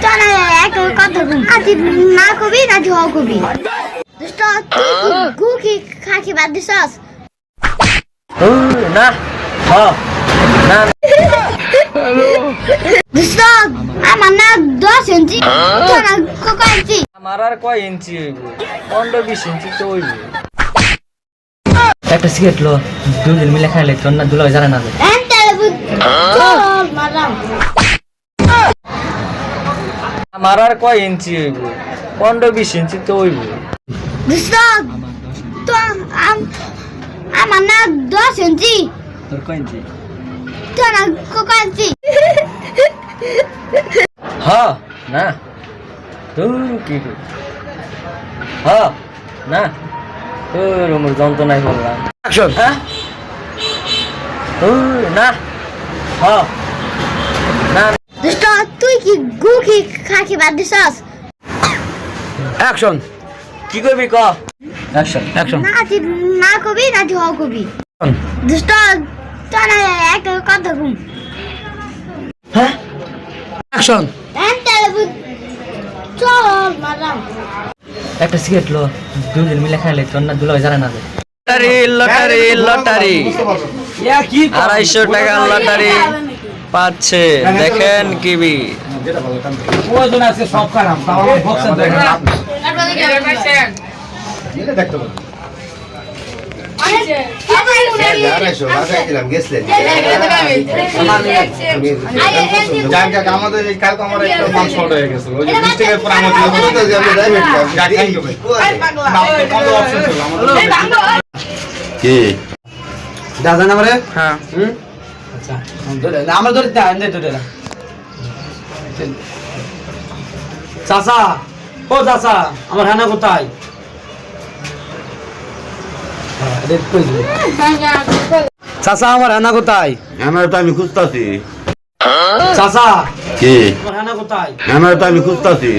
চলে এক কথা আজ না কবি না ঝ কবি দুষ্ট গু কি খাকি বাদ দিছস না হ না দুষ্ট আমার না 10 ইঞ্চি তোরা কত ইঞ্চি আমার আর কয় ইঞ্চি হইব 15-20 ইঞ্চি তো হইব একটা সিগারেট লো দুজন মিলে খাইলে তোর না দুলা জানা না এন্টালে চল মারাম আমার আর কয় ইঞ্চি হইব 15-20 ইঞ্চি তো হইব দুষ্ট তো আমার না 10 ইঞ্চি তোর কয় ইঞ্চি তোরা কত ইঞ্চি হ না তোর কি হ না তোর মোর যন্ত্রণাই বললাম অ্যাকশন হ্যাঁ না হ না দুষ্ট তুই কি গু কি খাকি বাদ দিছস অ্যাকশন কি করবি ক অ্যাকশন অ্যাকশন না আজ না কবি না ঝ কবি দুষ্ট তোরা এক কথা হ্যাঁ অ্যাকশন এন্টালে চল মারাম একটা সিগারেট লো দুজন মিলে খাইলে তোর না দুলা জানা না লটারি লটারি লটারি 250 টাকার লটারি পাচ্ছে দেখেন কিবি ওজন আছে সব খারাপ তাও বক্সে দেখেন আমাদের এই কালকে আমার একটা মাল শর্ট হয়ে গেছিল ওই যে 20 টাকার পর কি দাদা না মানে হ্যাঁ আচ্ছা আমরা ধরে না ধরে না চাচা ও চাচা আমার হানা কোথায় চাচা আমার হানা কোথায় আমার তো আমি খুঁজতাছি চাচা কি আমার হানা কোথায় আমার তো আমি খুঁজতাছি